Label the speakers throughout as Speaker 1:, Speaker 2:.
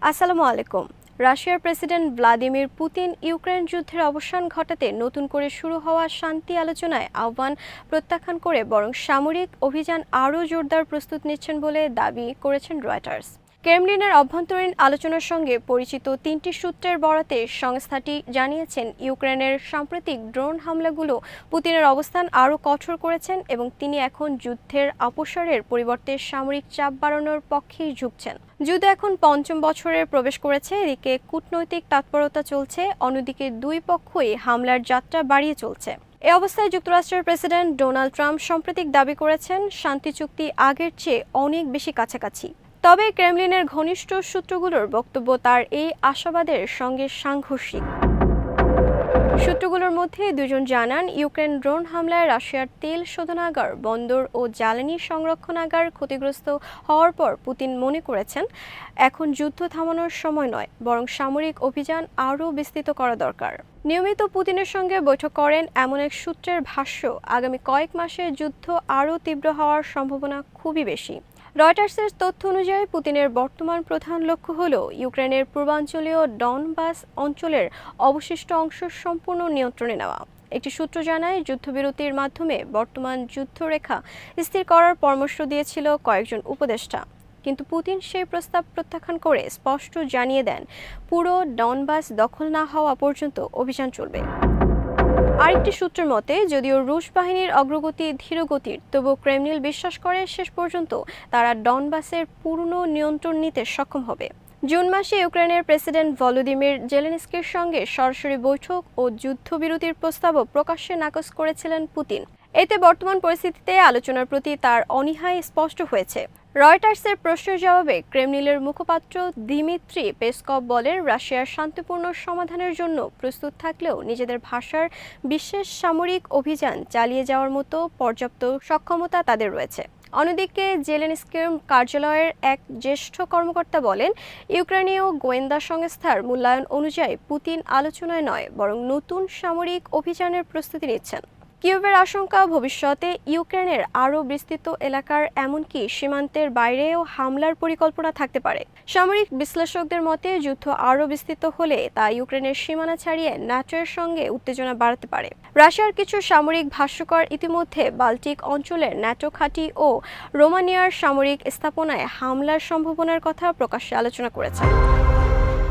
Speaker 1: আসসালামু আলাইকুম। রাশিয়ার প্রেসিডেন্ট ভ্লাদিমির পুতিন ইউক্রেন যুদ্ধের অবসান ঘটাতে নতুন করে শুরু হওয়া শান্তি আলোচনায় আহ্বান প্রত্যাখ্যান করে বরং সামরিক অভিযান আরও জোরদার প্রস্তুত নিচ্ছেন বলে দাবি করেছেন রয়টার্স। ক্রেমলিনের অভ্যন্তরীণ আলোচনার সঙ্গে পরিচিত তিনটি সূত্রের বরাতে সংস্থাটি জানিয়েছেন, ইউক্রেনের সাম্প্রতিক ড্রোন হামলাগুলো পুতিনের অবস্থান আরও কঠোর করেছেন এবং তিনি এখন যুদ্ধের অপসারের পরিবর্তে সামরিক চাপ বাড়ানোর পক্ষেই ঝুঁকছেন। যুদ্ধ এখন পঞ্চম বছরে প্রবেশ করেছে। এদিকে কূটনৈতিক তৎপরতা চলছে, অন্যদিকে দুই পক্ষই হামলার যাত্রা বাড়িয়ে চলছে। এ অবস্থায় যুক্তরাষ্ট্রের প্রেসিডেন্ট ডোনাল্ড ট্রাম্প সাম্প্রতিক দাবি করেছেন, শান্তি চুক্তি আগের চেয়ে অনেক বেশি কাছাকাছি। তবে ক্রেমলিনের ঘনিষ্ঠ সূত্রগুলোর বক্তব্য তার এই আশাবাদের সঙ্গে সাংঘর্ষিক। সূত্রগুলোর মধ্যে দুজন জানান, ইউক্রেন ড্রোন হামলায় রাশিয়ার তেল শোধনাগার, বন্দর ও জ্বালানি সংরক্ষণাগার ক্ষতিগ্রস্ত হওয়ার পর পুতিন মনে করেছেন এখন যুদ্ধ থামানোর সময় নয়, বরং সামরিক অভিযান আরও বিস্তৃত করা দরকার। নিয়মিত পুতিনের সঙ্গে বৈঠক করেন এমন এক সূত্রের ভাষ্য, আগামী কয়েক মাসে যুদ্ধ আরও তীব্র হওয়ার সম্ভাবনা খুবই বেশি। রয়টার্সের তথ্য অনুযায়ী পুতিনের বর্তমান প্রধান লক্ষ্য হল ইউক্রেনের পূর্বাঞ্চলীয় ডনবাস অঞ্চলের অবশিষ্ট অংশ সম্পূর্ণ নিয়ন্ত্রণে নেওয়া। একটি সূত্র জানায়, যুদ্ধবিরতির মাধ্যমে বর্তমান যুদ্ধরেখা স্থির করার পরামর্শ দিয়েছিল কয়েকজন উপদেষ্টা, কিন্তু পুতিন সেই প্রস্তাব প্রত্যাখ্যান করে স্পষ্ট জানিয়ে দেন, পুরো ডনবাস দখল না হওয়া পর্যন্ত অভিযান চলবে। আরেকটি সূত্রের মতে, যদিও রুশ বাহিনীর অগ্রগতি ধীরগতির, তবুও ক্রেমলিন বিশ্বাস করে শেষ পর্যন্ত তারা ডনবাসের পূর্ণ নিয়ন্ত্রণ নিতে সক্ষম হবে। জুন মাসে ইউক্রেনের প্রেসিডেন্ট ভলোদিমির জেলেনস্কির সঙ্গে সরাসরি বৈঠক ও যুদ্ধবিরতির প্রস্তাবও প্রকাশ্যে নাকচ করেছিলেন পুতিন। এতে বর্তমান পরিস্থিতিতে আলোচনার প্রতি তার অনীহাই স্পষ্ট হয়েছে। রয়টার্সের প্রশ্নের জবাবে ক্রেমলিনের মুখপাত্র দিমিত্রি পেসকভ বলেন, রাশিয়ার শান্তিপূর্ণ সমাধানের জন্য প্রস্তুত থাকলেও নিজেদের ভাষার বিশেষ সামরিক অভিযান চালিয়ে যাওয়ার মতো পর্যাপ্ত সক্ষমতা তাদের রয়েছে। অন্যদিকে জেলেনস্কির কার্যালয়ের এক জ্যেষ্ঠ কর্মকর্তা বলেন, ইউক্রেনীয় গোয়েন্দা সংস্থার মূল্যায়ন অনুযায়ী পুতিন আলোচনায় নয়, বরং নতুন সামরিক অভিযানের প্রস্তুতি নিচ্ছেন। কিয়েভের আশঙ্কা, ভবিষ্যতে ইউক্রেনের আরও বিস্তৃত এলাকার এমনকি সীমান্তের বাইরেও হামলার পরিকল্পনা থাকতে পারে। সামরিক বিশ্লেষকদের মতে, যুদ্ধ আরও বিস্তৃত হলে তা ইউক্রেনের সীমানা ছাড়িয়ে ন্যাটোর সঙ্গে উত্তেজনা বাড়াতে পারে। রাশিয়ার কিছু সামরিক ভাষ্যকার ইতিমধ্যে বাল্টিক অঞ্চলের ন্যাটো ঘাঁটি ও রোমানিয়ার সামরিক স্থাপনায় হামলার সম্ভাবনার কথা প্রকাশ্যে আলোচনা করেছেন।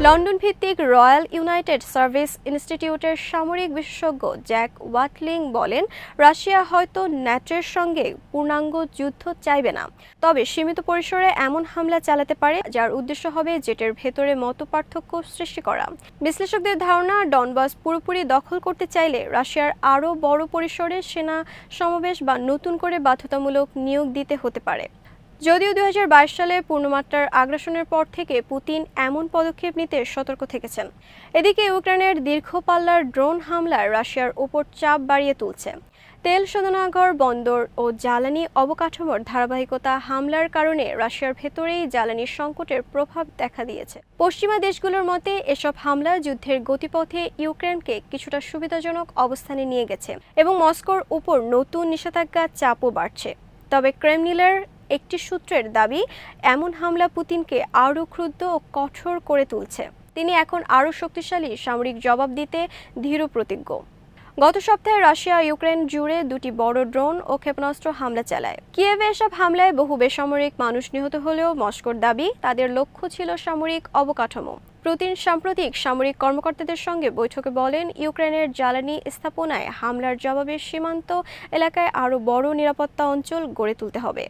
Speaker 1: লন্ডন ভিত্তিক রয়্যাল ইউনাইটেড সার্ভিস ইনস্টিটিউটের সামরিক বিশেষজ্ঞ জ্যাক ওয়াটলিং বলেন, রাশিয়া হয়তো ন্যাটোর সঙ্গে পূর্ণাঙ্গ যুদ্ধ চাইবে না, তবে সীমিত পরিসরে এমন হামলা চালাতে পারে যার উদ্দেশ্য হবে জেটের ভেতরে মতপার্থক্য সৃষ্টি করা। বিশ্লেষকদের ধারণা, ডনবাস পুরোপুরি দখল করতে চাইলে রাশিয়ার আরও বড় পরিসরে সেনা সমাবেশ বা নতুন করে বাধ্যতামূলক নিয়োগ দিতে হতে পারে। যদিও 2022 সালে পূর্ণমাত্রার আগ্রাসনের পর থেকে পুতিন এমন পদক্ষেপ নিতে সতর্ক থেকেছেন। এদিকে ইউক্রেনের দীর্ঘ পাল্লার ড্রোন হামলায় রাশিয়ার ওপর চাপ বাড়িয়ে তুলছে। তেল শোধনাগার, বন্দর ও জ্বালানি অবকাঠামোর ধারাবাহিকতা হামলার কারণে রাশিয়ার ভেতরেই জ্বালানির সংকটের প্রভাব দেখা দিয়েছে। পশ্চিমা দেশগুলোর মতে, এসব হামলা যুদ্ধের গতিপথে ইউক্রেনকে কিছুটা সুবিধাজনক অবস্থানে নিয়ে গেছে এবং মস্কোর উপর নতুন নিষেধাজ্ঞা চাপও বাড়ছে। তবে ক্রেমলিনের একটি সূত্রের দাবি, এমন হামলা পুতিনকে আরও ক্রুদ্ধ ও কঠোর করে তুলছে। তিনি এখন আরও শক্তিশালী সামরিক জবাব দিতে দৃঢ়প্রতিজ্ঞ। গত সপ্তাহে রাশিয়া ইউক্রেন জুড়ে দুটি বড় ড্রোন ও ক্ষেপণাস্ত্র হামলা চালায়। কিয়েভে এসব হামলায় বহু বেসামরিক মানুষ নিহত হলেও মস্কোর দাবি, তাদের লক্ষ্য ছিল সামরিক অবকাঠামো। পুতিন সাম্প্রতিক সামরিক কর্মকর্তাদের সঙ্গে বৈঠকে বলেন, ইউক্রেনের জ্বালানি স্থাপনায় হামলার জবাবে সীমান্ত এলাকায় আরও বড় নিরাপত্তা অঞ্চল গড়ে তুলতে হবে।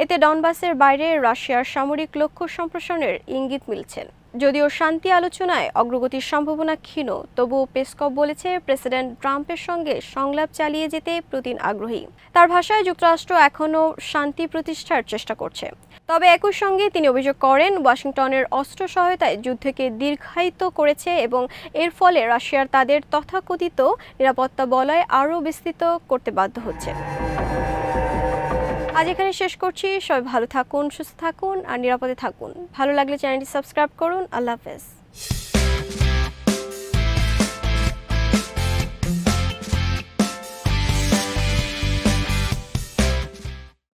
Speaker 1: এতে ডনবাসের বাইরে রাশিয়ার সামরিক লক্ষ্য সম্প্রসারণের ইঙ্গিত মিলছে। যদিও শান্তি আলোচনায় অগ্রগতির সম্ভাবনা ক্ষীণ, তবুও পেসকভ বলেছে, প্রেসিডেন্ট ট্রাম্পের সঙ্গে সংলাপ চালিয়ে যেতে পুতিন আগ্রহী। তার ভাষায়, যুক্তরাষ্ট্র এখনও শান্তি প্রতিষ্ঠার চেষ্টা করছে। তবে একই সঙ্গে তিনি অভিযোগ করেন, ওয়াশিংটনের অস্ত্র সহায়তায় যুদ্ধকে দীর্ঘায়িত করেছে এবং এর ফলে রাশিয়ার তাদের তথাকথিত নিরাপত্তা বলয় আরও বিস্তৃত করতে বাধ্য হচ্ছে। আজ এখানে শেষ করছি। সবাই ভালো থাকুন, সুস্থ থাকুন আর নিরাপদে থাকুন। ভালো লাগলে চ্যানেলটি সাবস্ক্রাইব করুন। আল্লাহ হাফেজ।